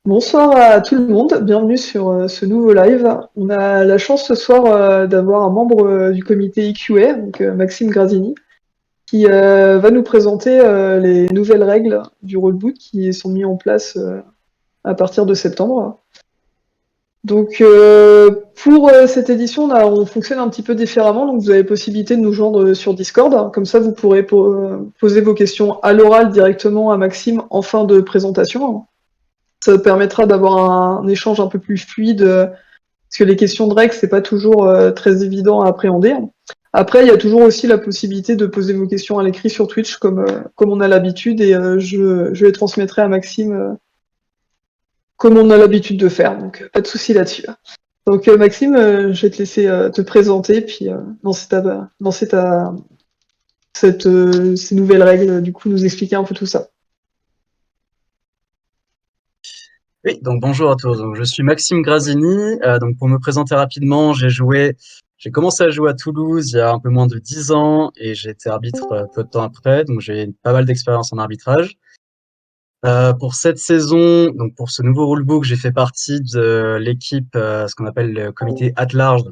Bonsoir à tout le monde, bienvenue sur ce nouveau live. On a la chance ce soir d'avoir un membre du comité IQA, donc Maxime Grazini, qui va nous présenter les nouvelles règles du rulebook qui sont mises en place à partir de septembre. Donc pour cette édition, on fonctionne un petit peu différemment, donc vous avez possibilité de nous joindre sur Discord, comme ça vous pourrez poser vos questions à l'oral directement à Maxime en fin de présentation. Ça permettra d'avoir un échange un peu plus fluide, parce que les questions de règles, c'est pas toujours très évident à appréhender. Après, il y a toujours aussi la possibilité de poser vos questions à l'écrit sur Twitch, comme on a l'habitude, et je les transmettrai à Maxime comme on a l'habitude de faire, donc pas de souci là-dessus. Donc Maxime, je vais te laisser te présenter, puis ces nouvelles règles, du coup, nous expliquer un peu tout ça. Oui, donc bonjour à tous. Donc, je suis Maxime Grazini. Donc pour me présenter rapidement, j'ai commencé à jouer à Toulouse il y a un peu moins de 10 ans et j'ai été arbitre peu de temps après. Donc j'ai pas mal d'expérience en arbitrage. Pour cette saison, donc pour ce nouveau rulebook, j'ai fait partie de l'équipe, ce qu'on appelle le comité at large.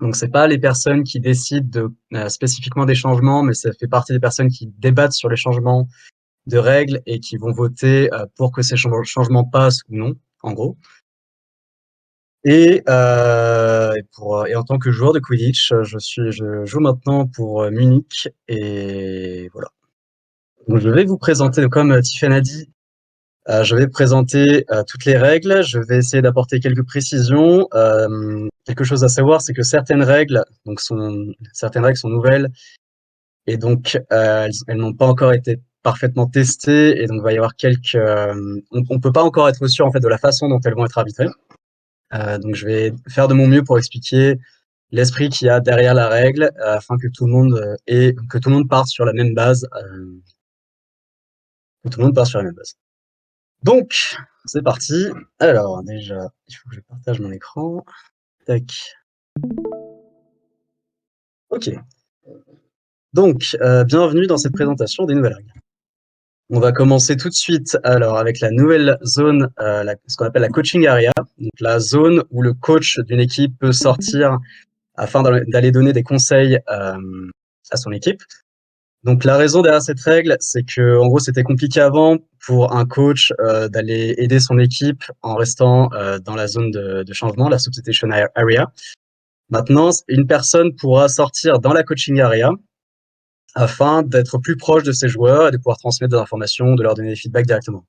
Donc c'est pas les personnes qui décident spécifiquement des changements, mais ça fait partie des personnes qui débattent sur les changements de règles et qui vont voter pour que ces changements passent ou non, en gros. Et en tant que joueur de Quidditch, je joue maintenant pour Munich et voilà. Donc je vais vous présenter, comme Tiffany a dit, je vais présenter toutes les règles. Je vais essayer d'apporter quelques précisions. Quelque chose à savoir, c'est que certaines règles sont nouvelles et donc elles n'ont pas encore été parfaitement testées et donc il va y avoir on peut pas encore être sûr en fait de la façon dont elles vont être arbitrées. Donc je vais faire de mon mieux pour expliquer l'esprit qu'il y a derrière la règle, afin que tout le monde que tout le monde parte sur la même base. Que tout le monde parte sur la même base. Donc, c'est parti. Alors déjà, il faut que je partage mon écran. Tac. Ok. Donc, bienvenue dans cette présentation des nouvelles règles. On va commencer tout de suite alors avec la nouvelle zone, ce qu'on appelle la coaching area, donc la zone où le coach d'une équipe peut sortir afin d'aller donner des conseils à son équipe. Donc la raison derrière cette règle, c'est que en gros c'était compliqué avant pour un coach d'aller aider son équipe en restant dans la zone de changement, la substitution area. Maintenant, une personne pourra sortir dans la coaching area afin d'être plus proche de ses joueurs et de pouvoir transmettre des informations, de leur donner des feedbacks directement.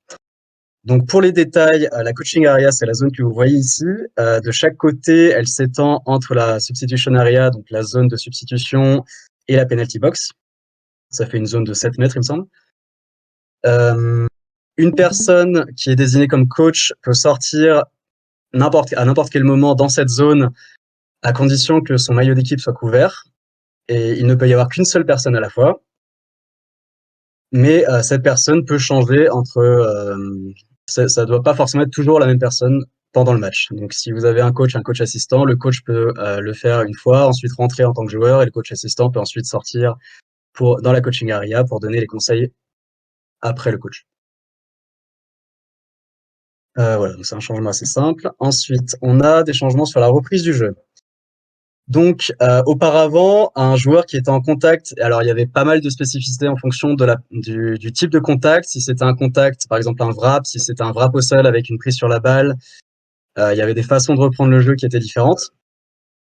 Donc pour les détails, la coaching area, c'est la zone que vous voyez ici. De chaque côté, elle s'étend entre la substitution area, donc la zone de substitution, et la penalty box. Ça fait une zone de 7 mètres, il me semble. Une personne qui est désignée comme coach peut sortir à n'importe quel moment dans cette zone, à condition que son maillot d'équipe soit couvert. Et il ne peut y avoir qu'une seule personne à la fois. Mais cette personne peut changer ça doit pas forcément être toujours la même personne pendant le match. Donc si vous avez un coach assistant, le coach peut le faire une fois, ensuite rentrer en tant que joueur, et le coach assistant peut ensuite sortir dans la coaching area pour donner les conseils après le coach. Voilà, donc c'est un changement assez simple. Ensuite, on a des changements sur la reprise du jeu. Donc, auparavant, un joueur qui était en contact, alors il y avait pas mal de spécificités en fonction du type de contact. Si c'était un contact, par exemple un wrap, si c'était un wrap au sol avec une prise sur la balle, il y avait des façons de reprendre le jeu qui étaient différentes.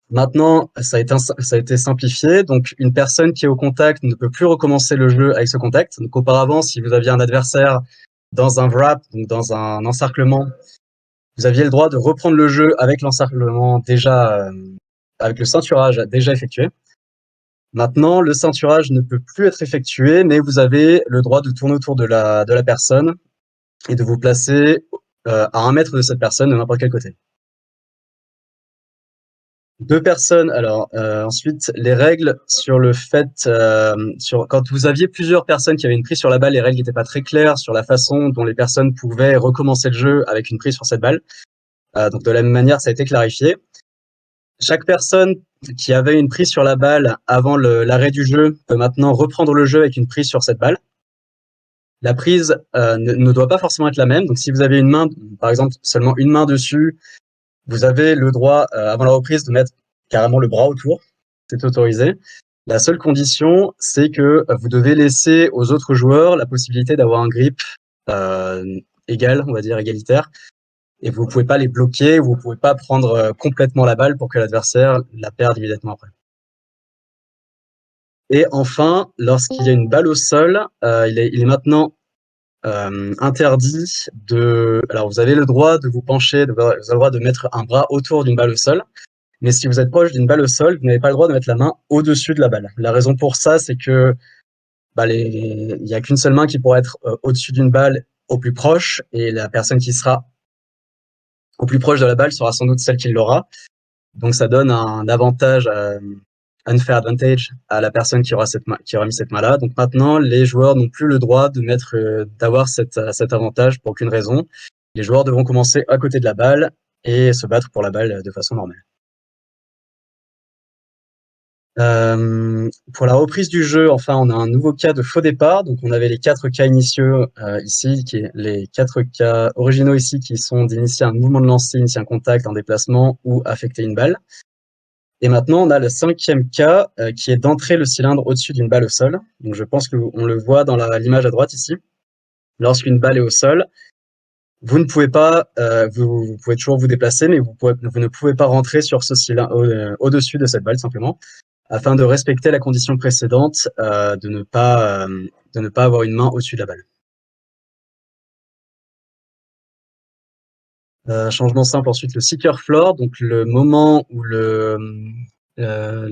Maintenant, ça a été simplifié. Donc, une personne qui est au contact ne peut plus recommencer le jeu avec ce contact. Donc, auparavant, si vous aviez un adversaire dans un wrap, donc dans un encerclement, vous aviez le droit de reprendre le jeu avec l'encerclement avec le ceinturage déjà effectué. Maintenant, le ceinturage ne peut plus être effectué, mais vous avez le droit de tourner autour de la personne et de vous placer à 1 mètre de cette personne de n'importe quel côté. Deux personnes. Alors ensuite, les règles sur le fait, quand vous aviez plusieurs personnes qui avaient une prise sur la balle, les règles n'étaient pas très claires sur la façon dont les personnes pouvaient recommencer le jeu avec une prise sur cette balle. Donc de la même manière, ça a été clarifié. Chaque personne qui avait une prise sur la balle avant l'arrêt du jeu peut maintenant reprendre le jeu avec une prise sur cette balle. La prise ne doit pas forcément être la même. Donc, si vous avez une main, par exemple, seulement une main dessus, vous avez le droit, avant la reprise, de mettre carrément le bras autour. C'est autorisé. La seule condition, c'est que vous devez laisser aux autres joueurs la possibilité d'avoir un grip égal, on va dire égalitaire. Et vous pouvez pas les bloquer, vous pouvez pas prendre complètement la balle pour que l'adversaire la perde immédiatement après. Et enfin, lorsqu'il y a une balle au sol, il est maintenant interdit de. Alors, vous avez le droit de vous pencher, vous avez le droit de mettre un bras autour d'une balle au sol. Mais si vous êtes proche d'une balle au sol, vous n'avez pas le droit de mettre la main au-dessus de la balle. La raison pour ça, c'est que il n'y a qu'une seule main qui pourra être au-dessus d'une balle au plus proche, et la personne qui sera au plus proche de la balle sera sans doute celle qui l'aura. Donc ça donne un avantage, unfair advantage à la personne qui aura mis cette main-là. Donc maintenant, les joueurs n'ont plus le droit d'avoir cet avantage pour aucune raison. Les joueurs devront commencer à côté de la balle et se battre pour la balle de façon normale. Pour la reprise du jeu, enfin, on a un nouveau cas de faux départ. Donc, on avait les 4 cas initiaux ici, les 4 cas originaux ici, qui sont d'initier un mouvement de lancer, initier un contact, un déplacement ou affecter une balle. Et maintenant, on a le 5e cas qui est d'entrer le cylindre au-dessus d'une balle au sol. Donc, je pense qu'on le voit dans l'image à droite ici. Lorsqu'une balle est au sol, vous ne pouvez pas, vous pouvez toujours vous déplacer, mais vous ne pouvez pas rentrer sur ce cylindre au-dessus de cette balle simplement, afin de respecter la condition précédente de ne pas avoir une main au-dessus de la balle. Changement simple ensuite, le seeker floor, donc le moment où les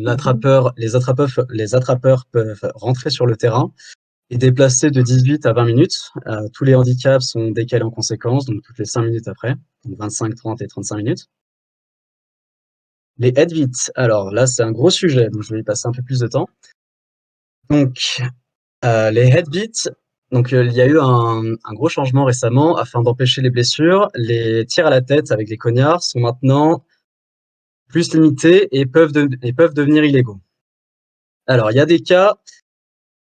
attrapeurs peuvent rentrer sur le terrain et déplacer de 18 à 20 minutes. Tous les handicaps sont décalés en conséquence, donc toutes les 5 minutes après, donc 25, 30 et 35 minutes. Les head beats, alors là c'est un gros sujet, donc je vais y passer un peu plus de temps. Donc les head beats, donc il y a eu un gros changement récemment afin d'empêcher les blessures. Les tirs à la tête avec les cognards sont maintenant plus limités et peuvent devenir illégaux. Alors il y a des cas,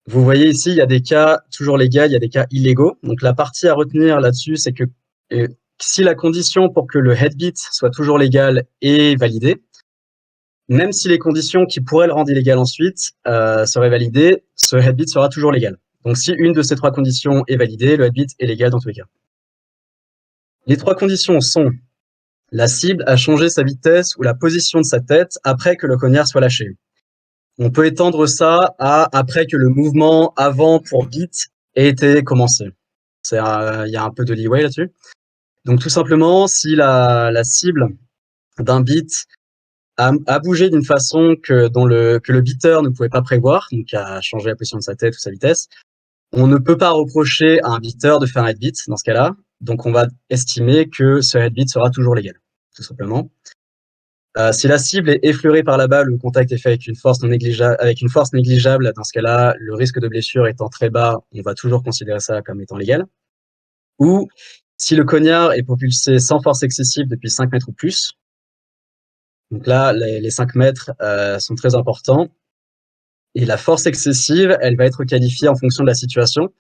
vous voyez ici, il y a des cas toujours légaux, il y a des cas illégaux. Donc la partie à retenir là-dessus, c'est que si la condition pour que le head beat soit toujours légal est validée, même si les conditions qui pourraient le rendre illégal ensuite seraient validées, ce head beat sera toujours légal. Donc si une de ces 3 conditions est validée, le head beat est légal dans tous les cas. Les 3 conditions sont: la cible a changé sa vitesse ou la position de sa tête après que le cognard soit lâché. On peut étendre ça à après que le mouvement avant pour beat ait été commencé. Il y a un peu de leeway là-dessus. Donc tout simplement, si la cible d'un beat a bougé d'une façon que le beater ne pouvait pas prévoir, donc a changé la position de sa tête ou sa vitesse, on ne peut pas reprocher à un beater de faire un head beat dans ce cas-là. Donc on va estimer que ce head beat sera toujours légal, tout simplement. Si la cible est effleurée par la balle ou le contact est fait avec une force négligeable, dans ce cas-là, le risque de blessure étant très bas, on va toujours considérer ça comme étant légal. Ou si le cognard est propulsé sans force excessive depuis 5 mètres ou plus. Donc là, les 5 mètres sont très importants. Et la force excessive, elle va être qualifiée en fonction de la situation.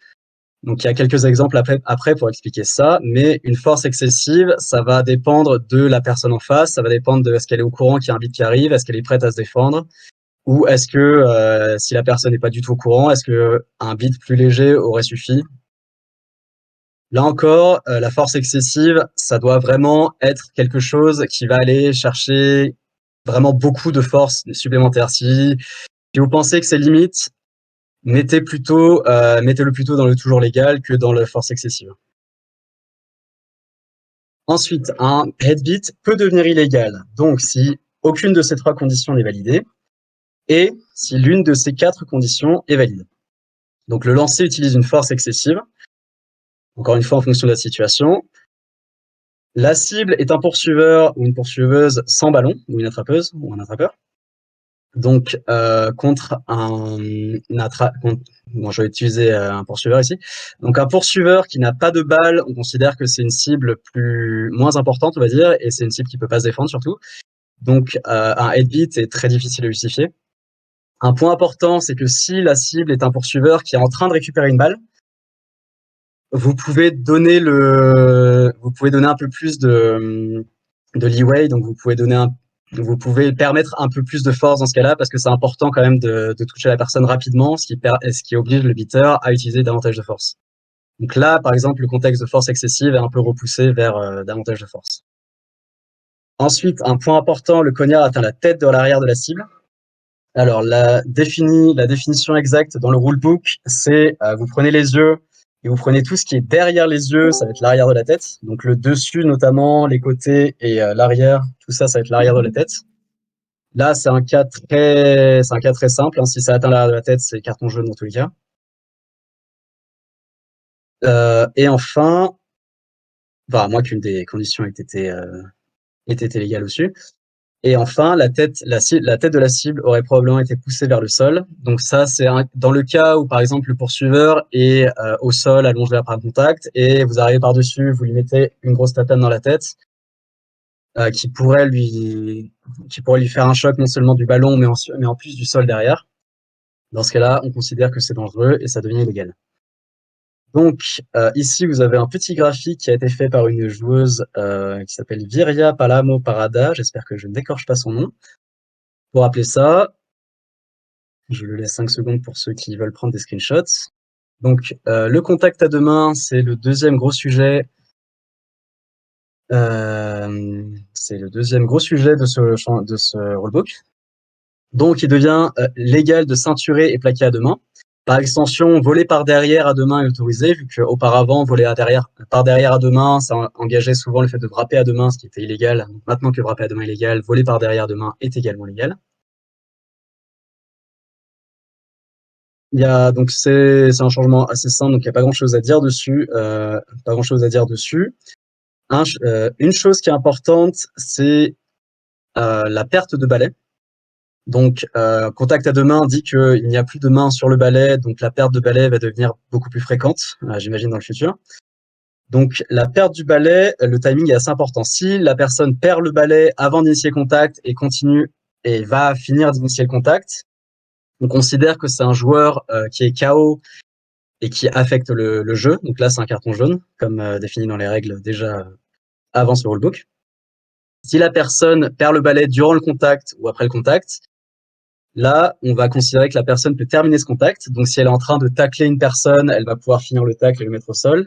Donc il y a quelques exemples après pour expliquer ça, mais une force excessive, ça va dépendre de la personne en face, ça va dépendre de est-ce qu'elle est au courant qu'il y a un beat qui arrive, est-ce qu'elle est prête à se défendre, ou est-ce que si la personne n'est pas du tout au courant, est-ce qu'un beat plus léger aurait suffi. Là encore, la force excessive, ça doit vraiment être quelque chose qui va aller chercher vraiment beaucoup de force supplémentaire. Si vous pensez que c'est limite, mettez-le plutôt dans le toujours légal que dans la force excessive. Ensuite, un head beat peut devenir illégal, donc si aucune de ces 3 conditions n'est validée et si l'une de ces 4 conditions est valide. Donc le lancer utilise une force excessive, encore une fois en fonction de la situation. La cible est un poursuiveur ou une poursuiveuse sans ballon, ou une attrapeuse ou un attrapeur. Donc contre je vais utiliser un poursuiveur ici. Donc un poursuiveur qui n'a pas de balle, on considère que c'est une cible moins importante, on va dire, et c'est une cible qui peut pas se défendre surtout. Donc un head beat est très difficile à justifier. Un point important, c'est que si la cible est un poursuiveur qui est en train de récupérer une balle, vous pouvez donner un peu plus de leeway, donc vous pouvez permettre un peu plus de force dans ce cas-là, parce que c'est important quand même de toucher la personne rapidement, ce qui oblige le beater à utiliser davantage de force. Donc là, par exemple, le contexte de force excessive est un peu repoussé vers davantage de force. Ensuite, un point important, le cognard atteint la tête de l'arrière de la cible. Alors, la définition exacte dans le rulebook, c'est vous prenez les yeux et vous prenez tout ce qui est derrière les yeux, ça va être l'arrière de la tête. Donc le dessus notamment, les côtés et l'arrière, tout ça, ça va être l'arrière de la tête. Là, c'est un cas très simple. Hein. Si ça atteint l'arrière de la tête, c'est carton jaune dans tous les cas. Et enfin, à moins qu'une des conditions ait été légale au-dessus. Et enfin, la tête de la cible aurait probablement été poussée vers le sol. Donc ça, c'est dans le cas où, par exemple, le poursuiveur est au sol, allongé après un contact, et vous arrivez par-dessus, vous lui mettez une grosse tatane dans la tête, qui pourrait lui faire un choc non seulement du ballon, mais en plus du sol derrière. Dans ce cas-là, on considère que c'est dangereux et ça devient illégal. Donc ici, vous avez un petit graphique qui a été fait par une joueuse qui s'appelle Viria Palamo Parada. J'espère que je n'écorche pas son nom. Pour rappeler ça, je le laisse 5 secondes pour ceux qui veulent prendre des screenshots. Donc le contact à deux mains, c'est le deuxième gros sujet. C'est le deuxième gros sujet de ce rulebook. Donc il devient légal de ceinturer et plaquer à deux mains. Par extension, voler par derrière à deux mains est autorisé, vu qu'auparavant, voler par derrière à deux mains, ça engageait souvent le fait de frapper à deux mains, ce qui était illégal. Donc, maintenant que frapper à deux mains est légal, voler par derrière à deux mains est également légal. Donc c'est un changement assez simple, donc il n'y a pas grand-chose à dire dessus. Une chose qui est importante, c'est la perte de balai. Donc, contact à deux mains dit qu'il n'y a plus de main sur le balai, donc la perte de balai va devenir beaucoup plus fréquente, j'imagine, dans le futur. Donc, la perte du balai, le timing est assez important. Si la personne perd le balai avant d'initier le contact et continue et va finir d'initier le contact, on considère que c'est un joueur qui est KO et qui affecte le jeu. Donc là, c'est un carton jaune, comme défini dans les règles déjà avant ce rulebook. Si la personne perd le balai durant le contact ou après le contact, là, on va considérer que la personne peut terminer ce contact. Donc, si elle est en train de tacler une personne, elle va pouvoir finir le tacle et le mettre au sol.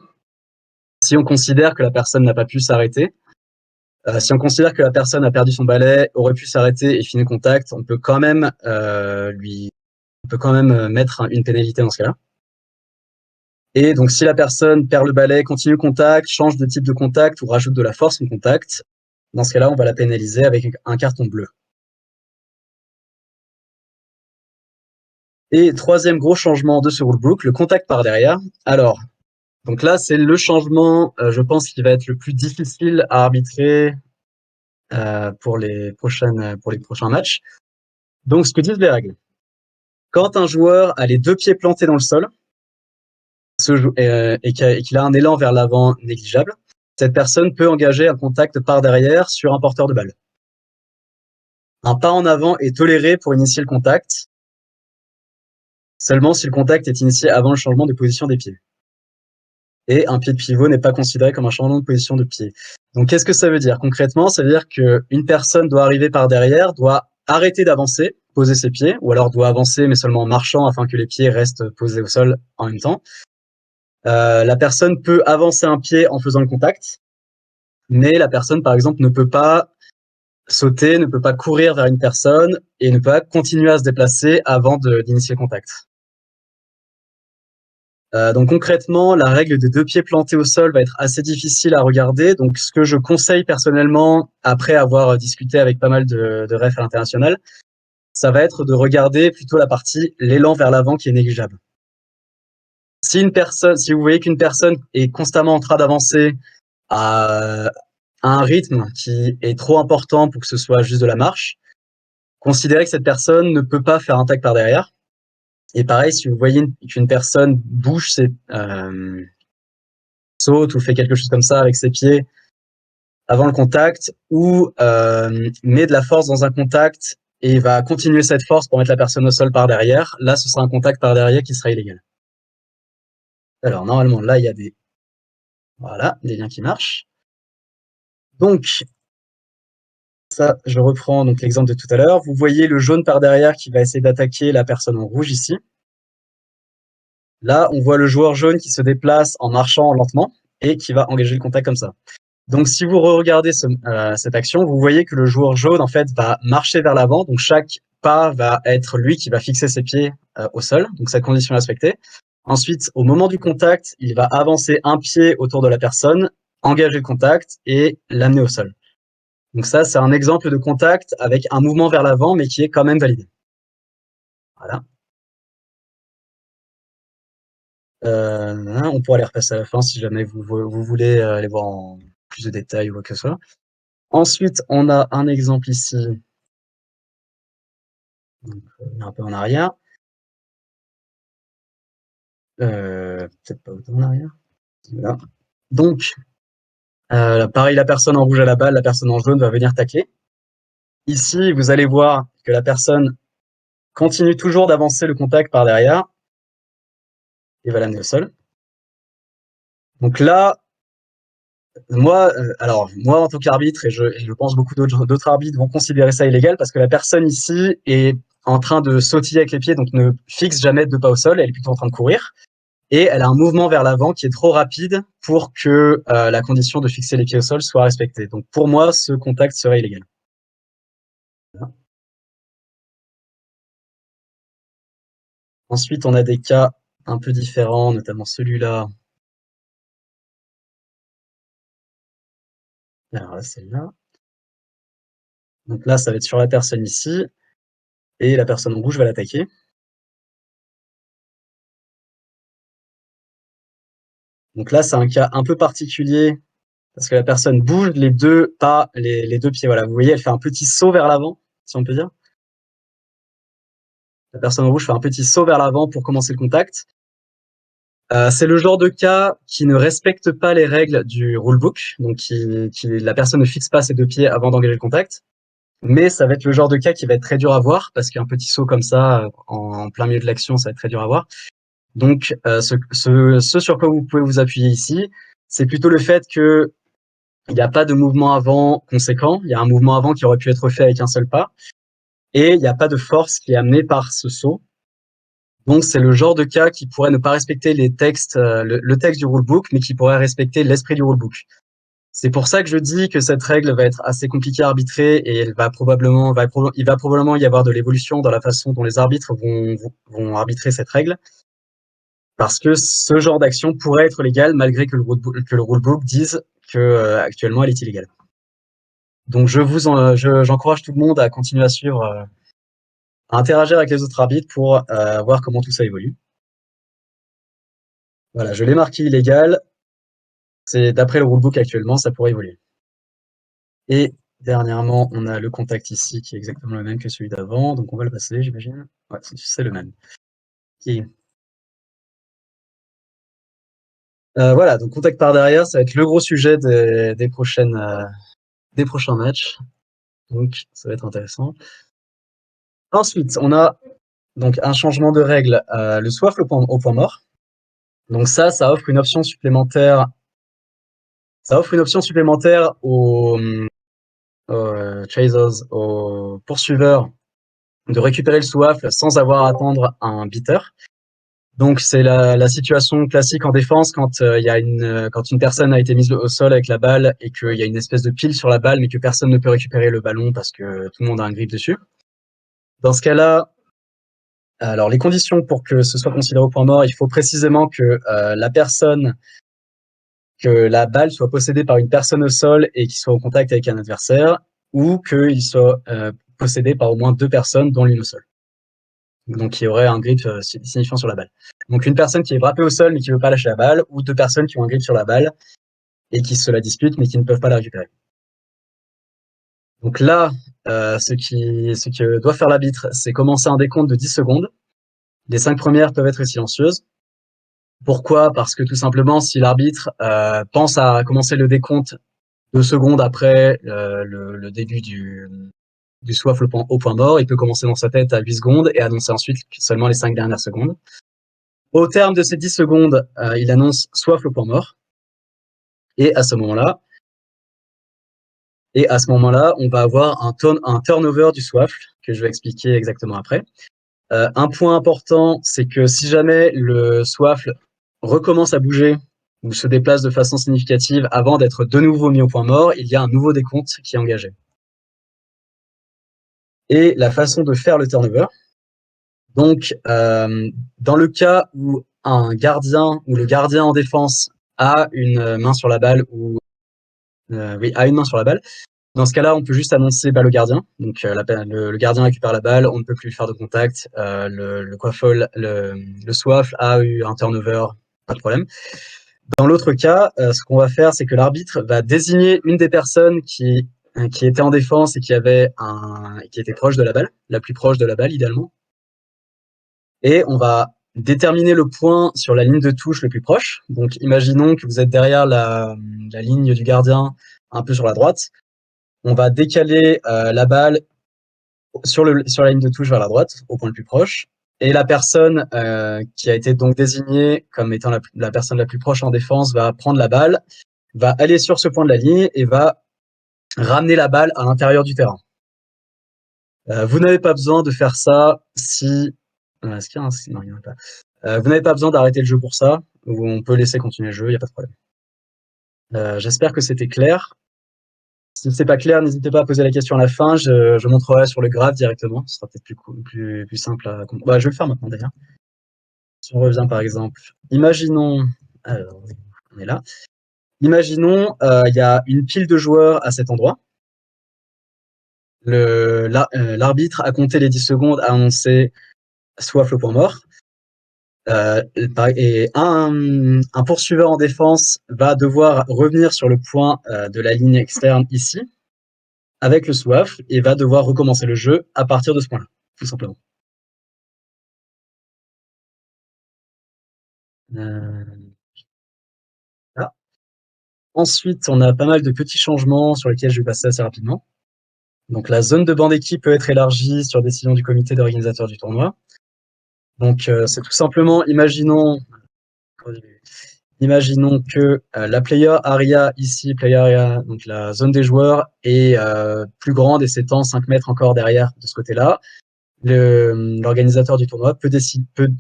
Si on considère que la personne n'a pas pu s'arrêter, si on considère que la personne a perdu son balai, aurait pu s'arrêter et finir le contact, on peut quand même mettre une pénalité dans ce cas-là. Et donc, si la personne perd le balai, continue le contact, change de type de contact ou rajoute de la force au contact, dans ce cas-là, on va la pénaliser avec un carton bleu. Et troisième gros changement de ce rulebook, le contact par derrière. Alors, donc là, c'est le changement, je pense, qui va être le plus difficile à arbitrer pour les prochains matchs. Donc, ce que disent les règles. Quand un joueur a les deux pieds plantés dans le sol et qu'il a un élan vers l'avant négligeable, cette personne peut engager un contact par derrière sur un porteur de balle. Un pas en avant est toléré pour initier le contact, seulement si le contact est initié avant le changement de position des pieds. Et un pied de pivot n'est pas considéré comme un changement de position de pied. Donc, qu'est-ce que ça veut dire? Concrètement, ça veut dire qu'une personne doit arriver par derrière, doit arrêter d'avancer, poser ses pieds, ou alors doit avancer, mais seulement en marchant afin que les pieds restent posés au sol en même temps. La personne peut avancer un pied en faisant le contact, mais la personne, par exemple, ne peut pas sauter, ne peut pas courir vers une personne et ne peut pas continuer à se déplacer avant d'initier le contact. Donc concrètement, la règle des deux pieds plantés au sol va être assez difficile à regarder. Donc ce que je conseille personnellement, après avoir discuté avec pas mal de refs à l'international, ça va être de regarder plutôt la partie l'élan vers l'avant qui est négligeable. Si vous voyez qu'une personne est constamment en train d'avancer à un rythme qui est trop important pour que ce soit juste de la marche, considérez que cette personne ne peut pas faire un tac par derrière. Et pareil, si vous voyez qu'une personne bouge saute ou fait quelque chose comme ça avec ses pieds avant le contact ou met de la force dans un contact et va continuer cette force pour mettre la personne au sol par derrière, là, ce sera un contact par derrière qui sera illégal. Alors, normalement, là, il y a des Voilà, des liens qui marchent. Donc, ça, je reprends donc l'exemple de tout à l'heure. Vous voyez le jaune par derrière qui va essayer d'attaquer la personne en rouge ici. Là, on voit le joueur jaune qui se déplace en marchant lentement et qui va engager le contact comme ça. Donc, si vous regardez cette action, vous voyez que le joueur jaune, en fait, va marcher vers l'avant. Donc, chaque pas va être lui qui va fixer ses pieds au sol. Donc, cette condition est respectée. Ensuite, au moment du contact, il va avancer un pied autour de la personne, engager le contact et l'amener au sol. Donc ça, c'est un exemple de contact avec un mouvement vers l'avant, mais qui est quand même validé. Voilà. On pourra les repasser à la fin si jamais vous voulez aller voir en plus de détails ou quoi que ce soit. Ensuite, on a un exemple ici. Donc, un peu en arrière. Peut-être pas autant en arrière. Voilà. Donc, pareil, la personne en rouge à la balle, la personne en jaune va venir tacler. Ici, vous allez voir que la personne continue toujours d'avancer le contact par derrière et va l'amener au sol. Donc là, moi, moi en tant qu'arbitre, et je pense beaucoup d'autres arbitres vont considérer ça illégal parce que la personne ici est en train de sautiller avec les pieds, donc ne fixe jamais de pas au sol, elle est plutôt en train de courir. Et elle a un mouvement vers l'avant qui est trop rapide pour que la condition de fixer les pieds au sol soit respectée. Donc pour moi, ce contact serait illégal. Voilà. Ensuite, on a des cas un peu différents, notamment celui-là. Alors là, celle-là. Donc là, ça va être sur la personne ici, et la personne en rouge va l'attaquer. Donc là, c'est un cas un peu particulier parce que la personne bouge les deux pas, les deux pieds. Voilà, vous voyez, elle fait un petit saut vers l'avant, si on peut dire. La personne en rouge fait un petit saut vers l'avant pour commencer le contact. C'est le genre de cas qui ne respecte pas les règles du rulebook, donc la personne ne fixe pas ses deux pieds avant d'engager le contact. Mais ça va être le genre de cas qui va être très dur à voir parce qu'un petit saut comme ça en plein milieu de l'action, ça va être très dur à voir. Donc, ce sur quoi vous pouvez vous appuyer ici, c'est plutôt le fait que il n'y a pas de mouvement avant conséquent. Il y a un mouvement avant qui aurait pu être fait avec un seul pas. Et il n'y a pas de force qui est amenée par ce saut. Donc, c'est le genre de cas qui pourrait ne pas respecter les textes, le texte du rulebook, mais qui pourrait respecter l'esprit du rulebook. C'est pour ça que je dis que cette règle va être assez compliquée à arbitrer et il va probablement y avoir de l'évolution dans la façon dont les arbitres vont arbitrer cette règle. Parce que ce genre d'action pourrait être légal malgré que le rulebook dise que actuellement elle est illégale. Donc j'encourage tout le monde à continuer à suivre, à interagir avec les autres arbitres pour voir comment tout ça évolue. Voilà, je l'ai marqué illégal. C'est d'après le rulebook actuellement, ça pourrait évoluer. Et dernièrement, on a le contact ici qui est exactement le même que celui d'avant, donc on va le passer, j'imagine. Ouais, c'est le même. Okay. Voilà, donc contact par derrière, ça va être le gros sujet des prochains matchs. Donc ça va être intéressant. Ensuite, on a donc un changement de règle, le swaffle au point mort. Donc ça offre une option supplémentaire. Ça offre une option supplémentaire aux chasers, aux poursuiveurs, de récupérer le swaffle sans avoir à attendre un beater. Donc c'est la situation classique en défense quand quand une personne a été mise au sol avec la balle et qu'il y a une espèce de pile sur la balle mais que personne ne peut récupérer le ballon parce que tout le monde a un grip dessus. Dans ce cas-là, alors les conditions pour que ce soit considéré au point mort, il faut précisément que la balle soit possédée par une personne au sol et qu'il soit en contact avec un adversaire, ou qu'il soit possédé par au moins deux personnes, dont l'une au sol. Donc il y aurait un grip signifiant sur la balle. Donc une personne qui est frappée au sol mais qui ne veut pas lâcher la balle, ou deux personnes qui ont un grip sur la balle et qui se la disputent mais qui ne peuvent pas la récupérer. Donc là, ce que doit faire l'arbitre, c'est commencer un décompte de 10 secondes. Les 5 premières peuvent être silencieuses. Pourquoi? Parce que tout simplement, si l'arbitre pense à commencer le décompte 2 secondes après le début du swaffle au point mort, il peut commencer dans sa tête à 8 secondes et annoncer ensuite seulement les 5 dernières secondes. Au terme de ces 10 secondes, il annonce swaffle au point mort. Et à ce moment-là, on va avoir un turnover du SWAFL, que je vais expliquer exactement après. Un point important, c'est que si jamais le SWAFL recommence à bouger ou se déplace de façon significative avant d'être de nouveau mis au point mort, il y a un nouveau décompte qui est engagé. Et la façon de faire le turnover, donc dans le cas où un gardien ou le gardien en défense a une main sur la balle ou a une main sur la balle, dans ce cas-là, on peut juste annoncer balle au gardien. Donc le gardien récupère la balle, on ne peut plus faire de contact. Le SWAFL a eu un turnover, pas de problème. Dans l'autre cas, ce qu'on va faire, c'est que l'arbitre va désigner une des personnes qui était en défense et qui était proche de la balle, la plus proche de la balle idéalement. Et on va déterminer le point sur la ligne de touche le plus proche. Donc imaginons que vous êtes derrière la ligne du gardien, un peu sur la droite. On va décaler la balle sur la ligne de touche vers la droite, au point le plus proche. Et la personne qui a été donc désignée comme étant la personne la plus proche en défense va prendre la balle, va aller sur ce point de la ligne et va ramener la balle à l'intérieur du terrain. Vous n'avez pas besoin de faire ça si... Est-ce qu'il y a un... Non, il n'y en a pas. Vous n'avez pas besoin d'arrêter le jeu pour ça, ou on peut laisser continuer le jeu, il n'y a pas de problème. J'espère que c'était clair. Si c'est pas clair, n'hésitez pas à poser la question à la fin, je montrerai sur le graphe directement, ce sera peut-être plus simple à comprendre. Bah, je vais le faire maintenant d'ailleurs. Si on revient par exemple, imaginons, alors, on est là, imaginons il y a une pile de joueurs à cet endroit. L'arbitre a compté les 10 secondes, a annoncé SWAFL au point mort. Et un poursuiveur en défense va devoir revenir sur le point de la ligne externe ici, avec le SWAFL, et va devoir recommencer le jeu à partir de ce point-là, tout simplement. Là. Ensuite, on a pas mal de petits changements sur lesquels je vais passer assez rapidement. Donc la zone de banc d'équipe peut être élargie sur décision du comité d'organisateur du tournoi. Donc c'est tout simplement, imaginons que la player area ici, player area, donc la zone des joueurs, est plus grande et s'étend 5 mètres encore derrière de ce côté-là. L'organisateur du tournoi peut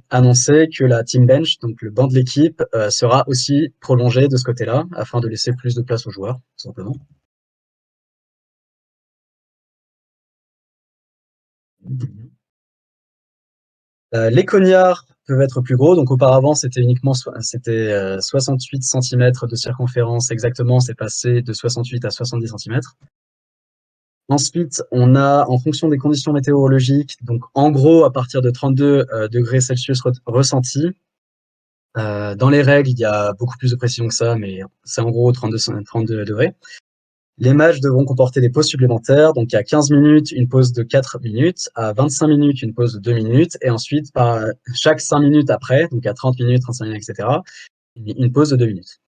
annoncer que la team bench, donc le banc de l'équipe, sera aussi prolongé de ce côté-là, afin de laisser plus de place aux joueurs, tout simplement. Les cognards peuvent être plus gros, donc auparavant c'était uniquement 68 cm de circonférence exactement, c'est passé de 68 à 70 cm. Ensuite, on a, en fonction des conditions météorologiques, donc en gros à partir de 32 degrés Celsius ressentis. Dans les règles, il y a beaucoup plus de précision que ça, mais c'est en gros 32 degrés. Les matchs devront comporter des pauses supplémentaires, donc à 15 minutes, une pause de 4 minutes, à 25 minutes, une pause de 2 minutes, et ensuite, par chaque 5 minutes après, donc à 30 minutes, 35 minutes, etc., une pause de 2 minutes.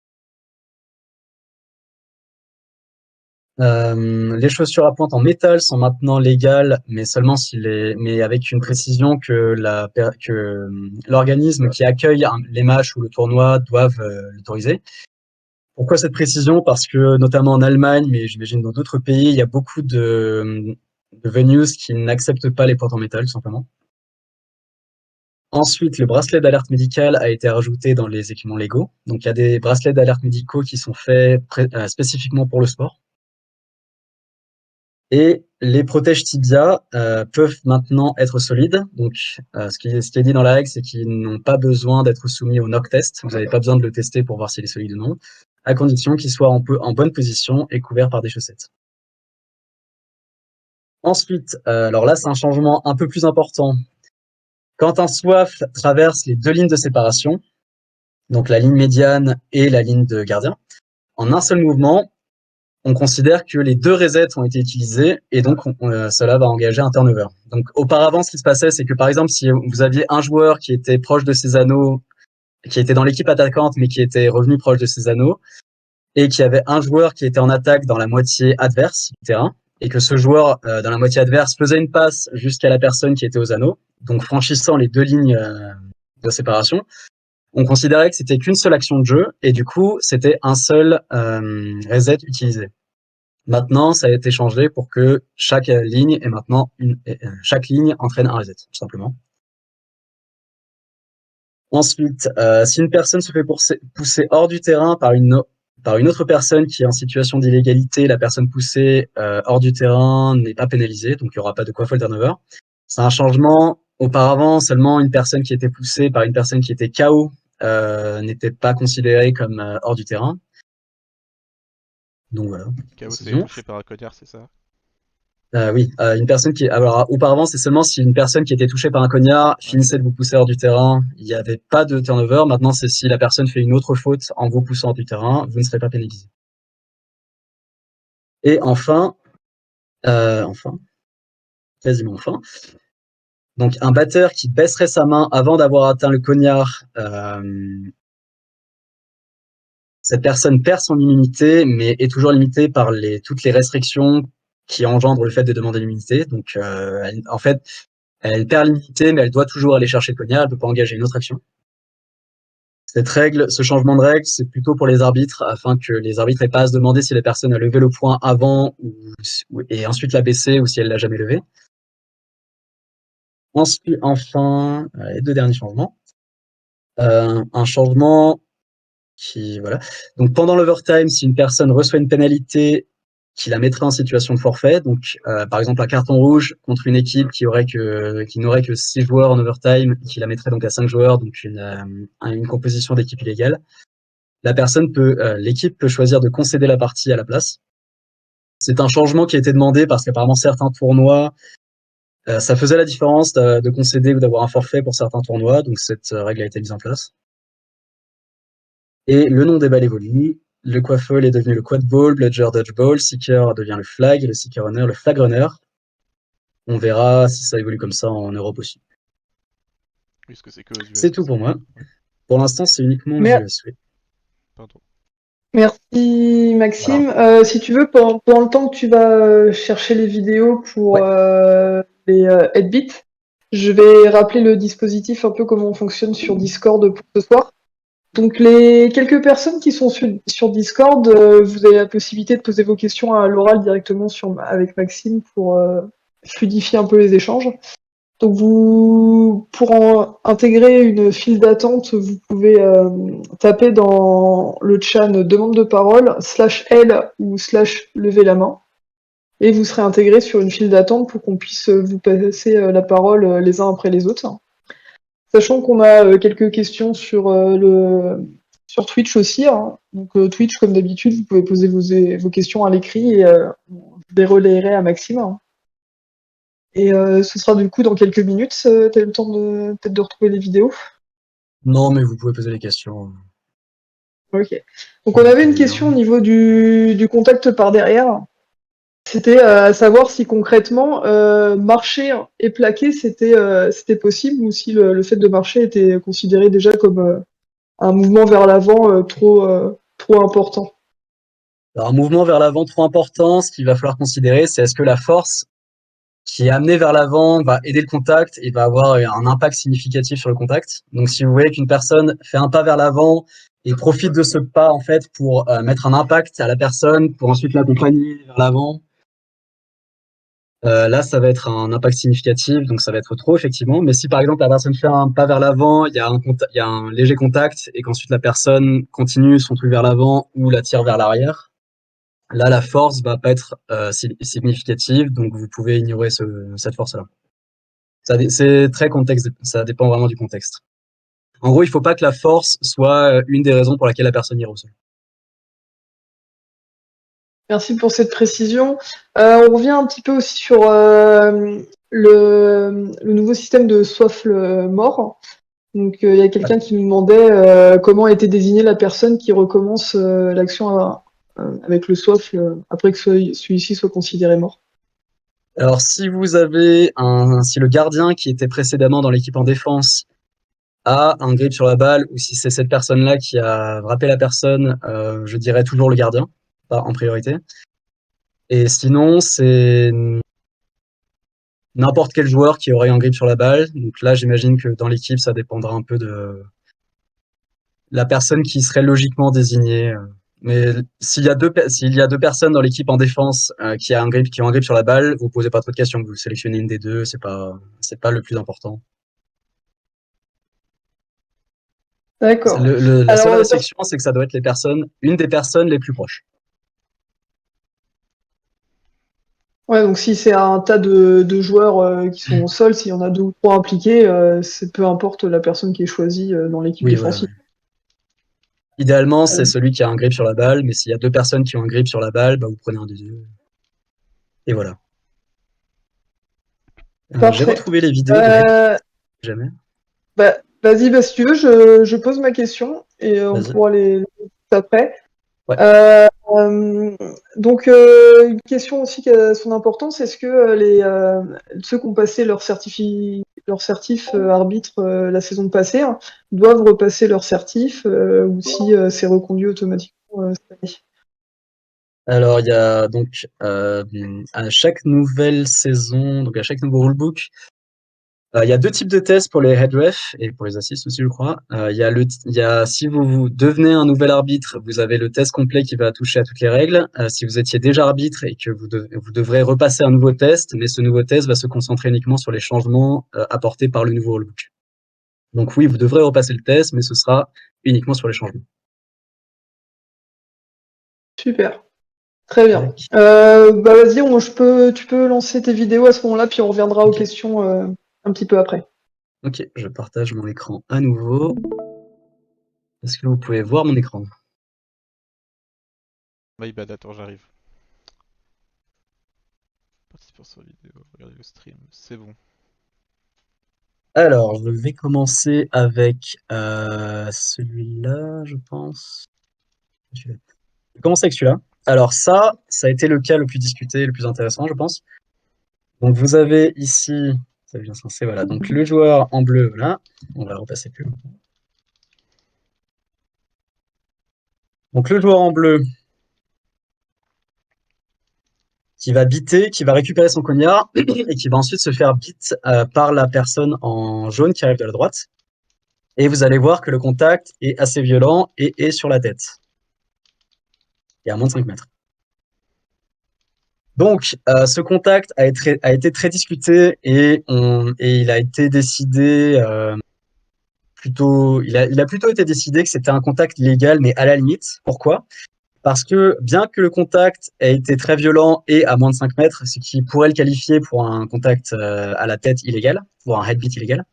Les chaussures à pointe en métal sont maintenant légales, mais seulement mais avec une précision que l'organisme qui accueille les matchs ou le tournoi doivent l'autoriser. Pourquoi cette précision? Parce que notamment en Allemagne, mais j'imagine dans d'autres pays, il y a beaucoup de venues qui n'acceptent pas les pointes en métal, tout simplement. Ensuite, le bracelet d'alerte médicale a été rajouté dans les équipements légaux. Donc, il y a des bracelets d'alerte médicaux qui sont faits spécifiquement pour le sport. Et les protèges tibia peuvent maintenant être solides. Donc, ce qui est dit dans la règle, c'est qu'ils n'ont pas besoin d'être soumis au knock test. Vous n'avez pas besoin de le tester pour voir s'il est solide ou non, à condition qu'il soit en bonne position et couvert par des chaussettes. Ensuite, alors là, c'est un changement un peu plus important. Quand un SWAFL traverse les 2 lignes de séparation, donc la ligne médiane et la ligne de gardien, en un seul mouvement, on considère que les 2 resets ont été utilisés et donc cela va engager un turnover. Donc auparavant, ce qui se passait, c'est que par exemple, si vous aviez un joueur qui était proche de ses anneaux, qui était dans l'équipe attaquante mais qui était revenu proche de ses anneaux, et qu'il y avait un joueur qui était en attaque dans la moitié adverse du terrain, et que ce joueur dans la moitié adverse faisait une passe jusqu'à la personne qui était aux anneaux, donc franchissant les 2 lignes de séparation, on considérait que c'était qu'une seule action de jeu et du coup, c'était un seul reset utilisé. Maintenant, ça a été changé pour que chaque ligne est maintenant chaque ligne entraîne un reset, tout simplement. Ensuite, si une personne se fait pousser hors du terrain par une autre personne qui est en situation d'illégalité, la personne poussée hors du terrain n'est pas pénalisée, donc il n'y aura pas de quaffle turnover. C'est un changement. Auparavant, seulement une personne qui était poussée par une personne qui était KO n'était pas considérée comme hors du terrain. Donc voilà, KO, c'est précision. touché par un cognard, c'est ça? Oui, une personne qui. Alors, auparavant, c'est seulement si une personne qui était touchée par un cognard Ouais. finissait de vous pousser hors du terrain, il n'y avait pas de turnover. Maintenant, c'est si la personne fait une autre faute en vous poussant hors du terrain, vous ne serez pas pénalisé. Et enfin, quasiment enfin, donc un batteur qui baisserait sa main avant d'avoir atteint le cognard, cette personne perd son immunité, mais est toujours limitée par toutes les restrictions qui engendrent le fait de demander l'immunité. Donc, en fait, elle perd l'immunité, mais elle doit toujours aller chercher le cognard, elle ne peut pas engager une autre action. Ce changement de règle, c'est plutôt pour les arbitres, afin que les arbitres n'aient pas à se demander si la personne a levé le poing avant et ensuite l'a baissé ou si elle l'a jamais levé. Ensuite, enfin, les deux derniers changements. Un changement voilà. Donc pendant l'overtime, si une personne reçoit une pénalité qui la mettrait en situation de forfait, donc par exemple un carton rouge contre une équipe qui n'aurait que 6 joueurs en overtime, qui la mettrait donc à 5 joueurs, donc une composition d'équipe illégale, l'équipe peut choisir de concéder la partie à la place. C'est un changement qui a été demandé parce qu'apparemment certains tournois, ça faisait la différence de concéder ou d'avoir un forfait pour certains tournois, donc cette règle a été mise en place. Et le nom des balles évolue. Le quaffle est devenu le quad ball, bludger dodgeball, seeker devient le flag, et le seeker runner le flag runner. On verra si ça évolue comme ça en Europe aussi. Oui, parce que c'est que aux US C'est que tout ça pour moi. évolue. Ouais. Pour l'instant, c'est uniquement aux Mer- US. Oui. Pardon. Merci Voilà. Maxime. Si tu veux, pendant le temps que tu vas chercher les vidéos pour Ouais. les headbeats, je vais rappeler le dispositif un peu comment on fonctionne sur Discord pour ce soir. Donc les quelques personnes qui sont sur Discord, vous avez la possibilité de poser vos questions à l'oral directement avec Maxime pour fluidifier un peu les échanges. Donc pour intégrer une file d'attente, vous pouvez taper dans le chat demande de parole /L ou /lever la main et vous serez intégré sur une file d'attente pour qu'on puisse vous passer la parole les uns après les autres. Sachant qu'on a quelques questions sur Twitch aussi, hein. Donc Twitch, comme d'habitude, vous pouvez poser vos questions à l'écrit et je les relayerai à Maxime, hein. Et ce sera du coup dans quelques minutes. T'as eu le temps peut-être de retrouver les vidéos? Non, mais vous pouvez poser les questions. Ok. Donc on avait une question au niveau du contact par derrière. C'était à savoir si concrètement marcher et plaquer c'était possible ou si le fait de marcher était considéré déjà comme un mouvement vers l'avant trop important. Alors, un mouvement vers l'avant trop important, ce qu'il va falloir considérer, c'est est-ce que la force qui est amenée vers l'avant va aider le contact et va avoir un impact significatif sur le contact. Donc, si vous voyez qu'une personne fait un pas vers l'avant et profite de ce pas en fait pour mettre un impact à la personne, pour ensuite l'accompagner vers l'avant, là, ça va être un impact significatif, donc ça va être trop effectivement. Mais si par exemple la personne fait un pas vers l'avant, il y a un léger contact et qu'ensuite la personne continue son truc vers l'avant ou la tire vers l'arrière, là, la force va pas être significative, donc vous pouvez ignorer cette force-là. C'est très contexte, ça dépend vraiment du contexte. En gros, il faut pas que la force soit une des raisons pour laquelle la personne ira au sol. Merci pour cette précision. On revient un petit peu aussi sur le nouveau système de soifle mort. Donc il y a quelqu'un qui nous demandait comment était désignée la personne qui recommence l'action avec le soifle après que celui-ci soit considéré mort. Alors, si le gardien qui était précédemment dans l'équipe en défense a un grip sur la balle, ou si c'est cette personne-là qui a frappé la personne, je dirais toujours le gardien, pas en priorité. Et sinon, c'est n'importe quel joueur qui aurait un grip sur la balle. Donc là, j'imagine que dans l'équipe, ça dépendra un peu la personne qui serait logiquement désignée. Mais s'il y a deux personnes dans l'équipe en défense qui ont un grip sur la balle, vous posez pas trop de questions. Vous sélectionnez une des deux, c'est pas le plus important. D'accord. La seule Alors, restriction, c'est que ça doit être une des personnes les plus proches. ouais, donc si c'est un tas de joueurs qui sont au sol, s'il y en a 2 ou 3 impliqués, c'est peu importe la personne qui est choisie dans l'équipe Oui, voilà. défensive. Idéalement, c'est celui qui a un grip sur la balle, mais s'il y a 2 personnes qui ont un grip sur la balle, bah, vous prenez un des deux. Et voilà. J'ai Parfait. retrouvé les vidéos de Red jamais. Bah, vas-y, bah, si tu veux, je pose ma question et on Vas-y. pourra les après. Ouais. Donc, une question aussi qui a son importance, est-ce que ceux qui ont passé leur certif arbitre la saison passée doivent repasser leur certif ou si c'est reconduit automatiquement cette année? Alors, il y a donc à chaque nouvelle saison, donc à chaque nouveau rulebook, il y a 2 types de tests pour les head refs et pour les assists aussi, je crois. Il y a si vous devenez un nouvel arbitre, vous avez le test complet qui va toucher à toutes les règles. Si vous étiez déjà arbitre et que vous devrez repasser un nouveau test, mais ce nouveau test va se concentrer uniquement sur les changements apportés par le nouveau rulebook. Donc oui, vous devrez repasser le test, mais ce sera uniquement sur les changements. Super, très bien. Tac. Bah vas-y, tu peux lancer tes vidéos à ce moment-là, puis on reviendra aux Ok. questions un petit peu après. Ok, je partage mon écran à nouveau. Est-ce que vous pouvez voir mon écran? My bad, attends, j'arrive. Participer sur la vidéo, regardez le stream, c'est bon. Alors, je vais commencer avec celui-là, je pense. Je vais commencer avec celui-là. Alors ça a été le cas le plus discuté, le plus intéressant, je pense. Donc vous avez ici, ça vient censé, voilà. Donc le joueur en bleu, voilà. On va repasser plus longtemps. Donc le joueur en bleu qui va biter, qui va récupérer son cognard et qui va ensuite se faire beat par la personne en jaune qui arrive de la droite. Et vous allez voir que le contact est assez violent et est sur la tête. Et à moins de 5 mètres. Donc, ce contact a été très discuté et il a été décidé plutôt, il a plutôt été décidé que c'était un contact légal, mais à la limite. Pourquoi? Parce que bien que le contact ait été très violent et à moins de 5 mètres, ce qui pourrait le qualifier pour un contact à la tête illégal, pour un headbeat illégal,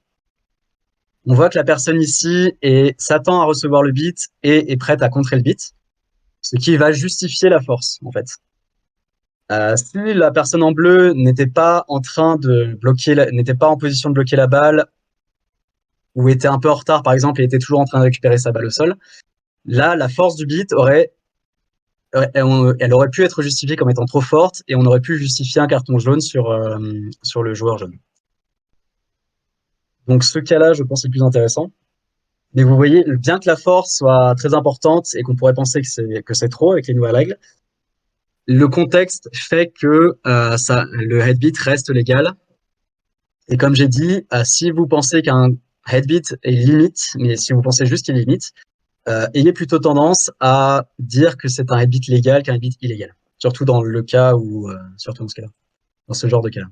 on voit que la personne ici s'attend à recevoir le beat et est prête à contrer le beat, ce qui va justifier la force, en fait. Si la personne en bleu n'était pas en train de n'était pas en position de bloquer la balle, ou était un peu en retard, par exemple, et était toujours en train de récupérer sa balle au sol, là, la force du beat elle aurait pu être justifiée comme étant trop forte, et on aurait pu justifier un carton jaune sur le joueur jaune. Donc ce cas-là, je pense, est le plus intéressant. Mais vous voyez, bien que la force soit très importante et qu'on pourrait penser que c'est trop avec les nouvelles règles, le contexte fait que le headbeat reste légal. Et comme j'ai dit, si vous pensez qu'un headbeat est limite, mais si vous pensez juste qu'il est limite, ayez plutôt tendance à dire que c'est un headbeat légal qu'un headbeat illégal. Surtout dans le cas où, surtout dans ce cas-là, dans ce genre de cas-là.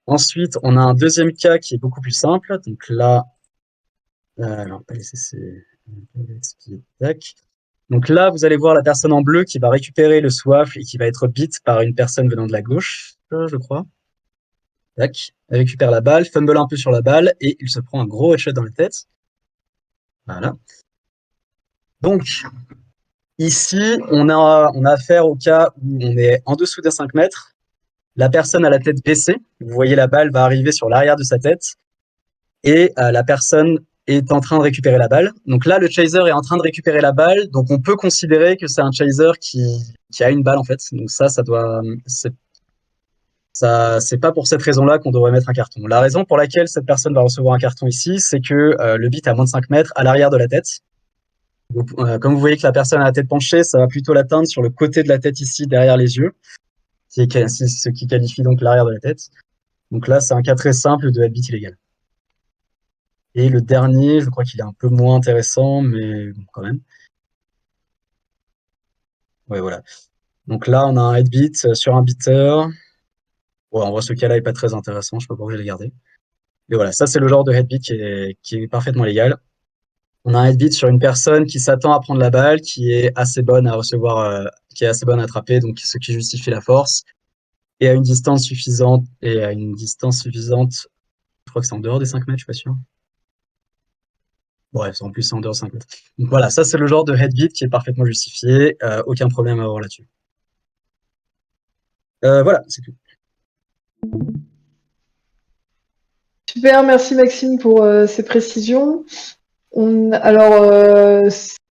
Ensuite, on a un deuxième cas qui est beaucoup plus simple. Donc là, alors, on va laisser tac. Donc là, vous allez voir la personne en bleu qui va récupérer le soif et qui va être beat par une personne venant de la gauche, je crois. Tac. Il récupère la balle, fumble un peu sur la balle et il se prend un gros headshot dans la tête. Voilà. Donc, ici, on a affaire au cas où on est en dessous des 5 mètres. La personne a la tête baissée. Vous voyez, la balle va arriver sur l'arrière de sa tête. Et la personne est en train de récupérer la balle. Donc là, le chaser est en train de récupérer la balle. Donc on peut considérer que c'est un chaser qui a une balle, en fait. Donc c'est pas pour cette raison-là qu'on devrait mettre un carton. La raison pour laquelle cette personne va recevoir un carton ici, c'est que le beat est à moins de 5 mètres à l'arrière de la tête. Donc, comme vous voyez que la personne a la tête penchée, ça va plutôt l'atteindre sur le côté de la tête ici, derrière les yeux, ce qui qualifie donc l'arrière de la tête. Donc là, c'est un cas très simple de headbeat illégal. Et le dernier, je crois qu'il est un peu moins intéressant, mais bon, quand même. Ouais, voilà. Donc là, on a un headbeat sur un beater. Ouais, en vrai, ce cas-là est pas très intéressant, je sais pas pourquoi je l'ai gardé. Mais voilà, ça c'est le genre de headbeat qui est parfaitement légal. On a un headbeat sur une personne qui s'attend à prendre la balle, qui est assez bonne à recevoir, qui est assez bonne à attraper, donc ce qui justifie la force, et à une distance suffisante, je crois que c'est en dehors des 5 mètres, je suis pas sûr. Bref, en plus c'est en dehors de 5 mètres. Donc voilà, ça c'est le genre de headbeat qui est parfaitement justifié, aucun problème à avoir là-dessus. Voilà, c'est tout. Super, merci Maxime pour ces précisions. Il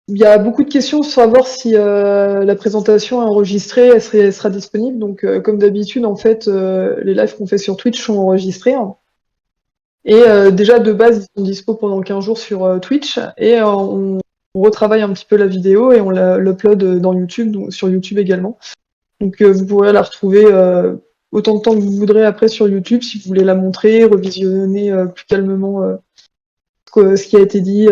y a beaucoup de questions sur savoir si la présentation est enregistrée, elle sera disponible. Donc, comme d'habitude, en fait, les lives qu'on fait sur Twitch sont enregistrés, hein. Et déjà, de base, ils sont dispo pendant 15 jours sur Twitch. Et on retravaille un petit peu la vidéo et on l'upload dans YouTube, donc sur YouTube également. Donc, vous pourrez la retrouver autant de temps que vous voudrez après sur YouTube si vous voulez la montrer, revisionner plus calmement ce qui a été dit,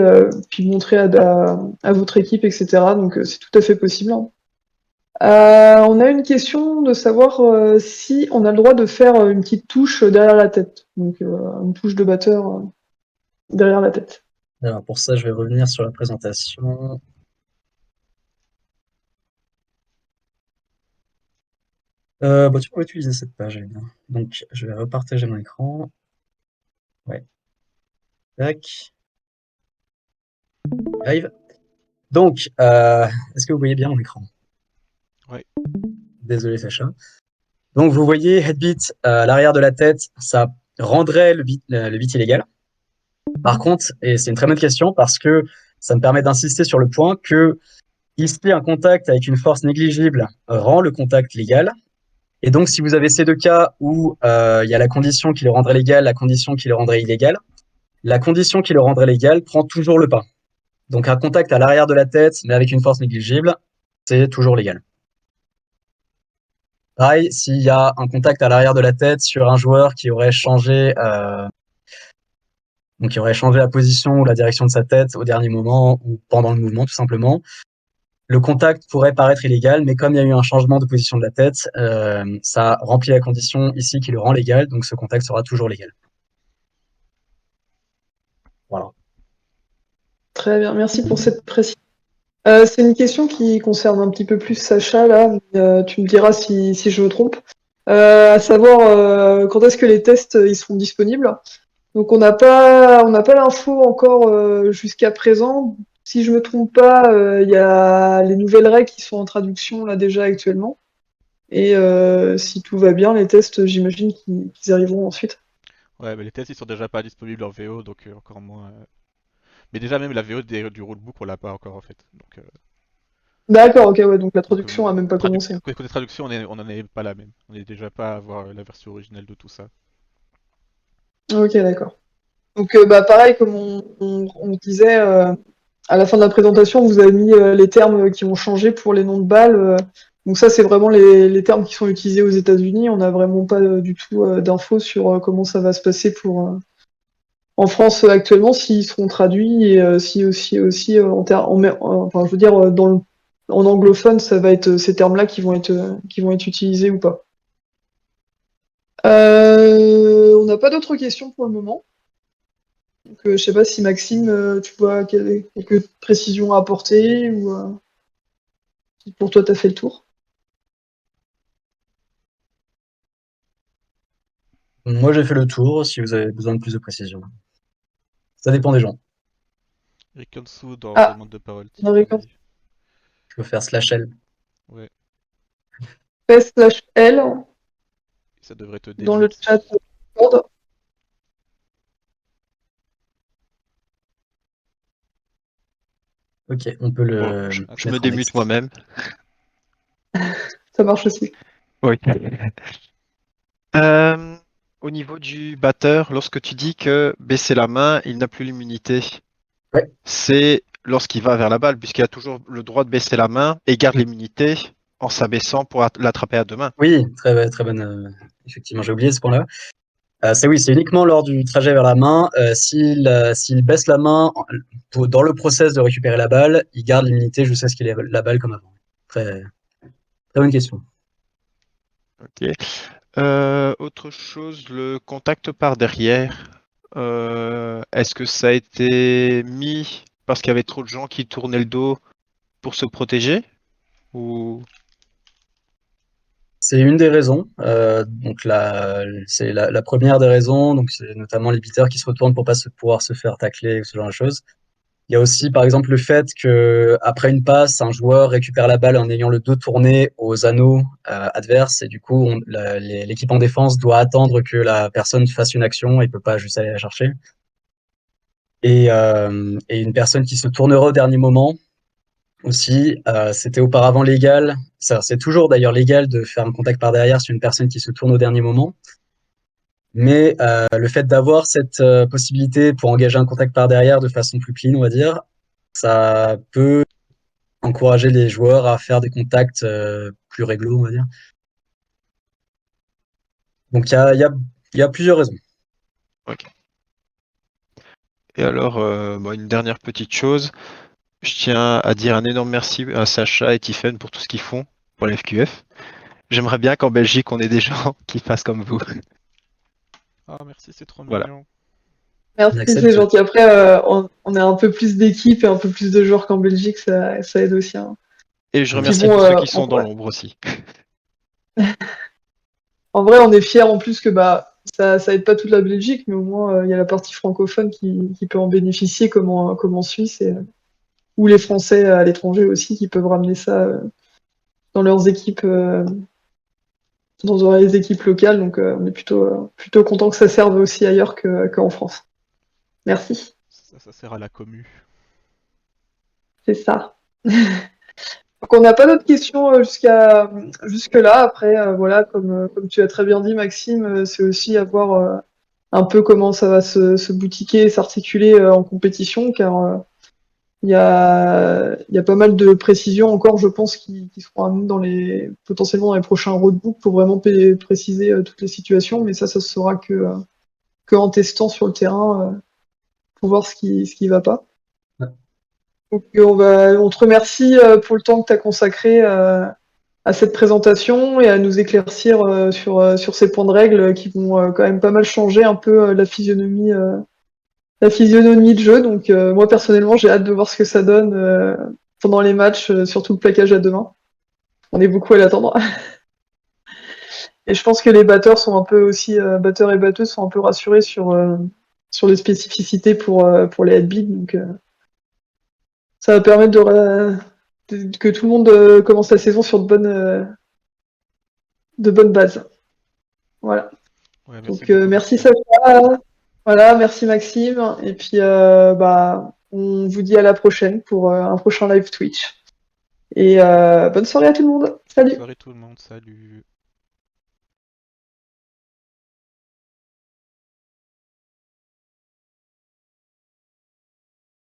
puis montrer à votre équipe, etc. Donc c'est tout à fait possible, hein. On a une question de savoir si on a le droit de faire une petite touche derrière la tête, donc une touche de batteur derrière la tête. Alors pour ça, je vais revenir sur la présentation. Bah, tu peux utiliser cette page, eh bien. Donc je vais repartager mon écran. Ouais. Tac. Live. Donc, est-ce que vous voyez bien mon écran? Ouais. Désolé Sacha. Donc vous voyez headbeat à l'arrière de la tête, ça rendrait le beat illégal. Par contre, et c'est une très bonne question parce que ça me permet d'insister sur le point que ici un contact avec une force négligible rend le contact légal. Et donc si vous avez ces deux cas où il y a la condition qui le rendrait légal, la condition qui le rendrait illégal, la condition qui le rendrait légal prend toujours le pas. Donc un contact à l'arrière de la tête mais avec une force négligible, c'est toujours légal. Pareil, s'il y a un contact à l'arrière de la tête sur un joueur qui aurait changé, donc qui aurait changé la position ou la direction de sa tête au dernier moment ou pendant le mouvement tout simplement, le contact pourrait paraître illégal, mais comme il y a eu un changement de position de la tête, ça remplit la condition ici qui le rend légal, donc ce contact sera toujours légal. Voilà. Très bien, merci pour cette précision. C'est une question qui concerne un petit peu plus Sacha, là, mais, tu me diras si je me trompe. À savoir, quand est-ce que les tests ils seront disponibles? Donc on n'a pas l'info encore jusqu'à présent. Si je me trompe pas, il y a les nouvelles règles qui sont en traduction là déjà actuellement. Et si tout va bien, les tests, j'imagine qu'ils arriveront ensuite. Ouais, mais les tests ils sont déjà pas disponibles en VO, donc encore moins. Mais déjà, même la VO du rulebook, on l'a pas encore en fait. D'accord, ok, ouais, donc la Donc traduction a même pas commencé. côté traduction, on en est pas la même. On est déjà pas à avoir la version originale de tout ça. Ok, d'accord. Donc bah pareil, comme on disait, à la fin de la présentation, on vous a mis les termes qui ont changé pour les noms de balles. Donc ça, c'est vraiment les termes qui sont utilisés aux États-Unis. On n'a vraiment pas du tout d'infos sur comment ça va se passer pour en France actuellement, s'ils seront traduits et si aussi enfin, je veux dire en anglophone, ça va être ces termes-là qui vont être utilisés ou pas. On n'a pas d'autres questions pour le moment. Donc, je sais pas si Maxime, tu vois quelques précisions à apporter ou si pour toi t'as fait le tour. Moi, j'ai fait le tour, si vous avez besoin de plus de précision. Ça dépend des gens. Rikonsu dans Ah, demande de parole, on a répondu. Tiffany. Je peux faire /L. Ouais, P/L ça devrait te dans le démute. chat Discord. Ok, on peut Bon, le je me mettre en démute next. moi-même. Ça marche aussi. Oui. Euh, Au niveau du batteur, lorsque tu dis que baisser la main, il n'a plus l'immunité, Ouais. c'est lorsqu'il va vers la balle, puisqu'il a toujours le droit de baisser la main et garde l'immunité en s'abaissant pour l'attraper à deux mains. Oui, très bonne. Effectivement, j'ai oublié ce point-là. C'est uniquement lors du trajet vers la main. S'il baisse la main dans le process de récupérer la balle, il garde l'immunité jusqu'à ce qu'il ait la balle comme avant. Très, très bonne question. Ok. Autre chose, le contact par derrière. Est-ce que ça a été mis parce qu'il y avait trop de gens qui tournaient le dos pour se protéger? Ou... C'est une des raisons. Donc c'est la première des raisons. Donc c'est notamment les beaters qui se retournent pour pas pouvoir se faire tacler ou ce genre de choses. Il y a aussi, par exemple, le fait que après une passe, un joueur récupère la balle en ayant le dos tourné aux anneaux adverses et du coup, l'équipe en défense doit attendre que la personne fasse une action et peut pas juste aller la chercher. Et une personne qui se tournera au dernier moment aussi, c'était auparavant légal. C'est toujours d'ailleurs légal de faire un contact par derrière sur une personne qui se tourne au dernier moment. Mais le fait d'avoir cette possibilité pour engager un contact par derrière de façon plus clean, on va dire, ça peut encourager les joueurs à faire des contacts plus réglo, on va dire. Donc il y a plusieurs raisons. Ok. Et alors, une dernière petite chose. Je tiens à dire un énorme merci à Sacha et Tiffen pour tout ce qu'ils font pour la FQF. J'aimerais bien qu'en Belgique, on ait des gens qui fassent comme vous. Ah, merci, c'est trop Voilà. mignon. Merci, On c'est accepte. gentil. Après, on a un peu plus d'équipes et un peu plus de joueurs qu'en Belgique, ça aide aussi, hein. Et je Et puis remercie bon, tous ceux qui en sont dans l'ombre aussi. En vrai, on est fiers en plus que ça aide pas toute la Belgique, mais au moins il y a la partie francophone qui peut en bénéficier, comme en Suisse, ou les Français à l'étranger aussi qui peuvent ramener ça dans leurs équipes, dans les équipes locales. Donc on est plutôt content que ça serve aussi ailleurs qu'en France. Merci, Ça sert à la commu. c'est ça. Donc on n'a pas d'autres questions jusque-là. Après, voilà, comme tu as très bien dit, Maxime, c'est aussi à voir un peu comment ça va se boutiquer et s'articuler en compétition, car il y a pas mal de précisions encore, je pense, qui seront amenées potentiellement dans les prochains roadbooks pour vraiment préciser toutes les situations, mais ça se saura que en testant sur le terrain pour voir ce qui va pas. Ouais. Donc on te remercie pour le temps que tu as consacré à cette présentation et à nous éclaircir sur ces points de règle qui vont quand même pas mal changer un peu la physionomie de jeu. Donc moi personnellement j'ai hâte de voir ce que ça donne pendant les matchs, surtout le plaquage à deux mains. On est beaucoup à l'attendre. Et je pense que les batteurs sont un peu aussi, batteurs et batteuses sont un peu rassurés sur les spécificités pour les headbeats. Donc ça va permettre que tout le monde commence la saison sur de bonnes bases. Voilà. Ouais, merci Donc beaucoup, merci Maxime. Sacha. Voilà, merci Maxime. Et puis on vous dit à la prochaine pour un prochain live Twitch. Et bonne soirée à tout le monde. Bonne Salut. soirée tout le monde, salut.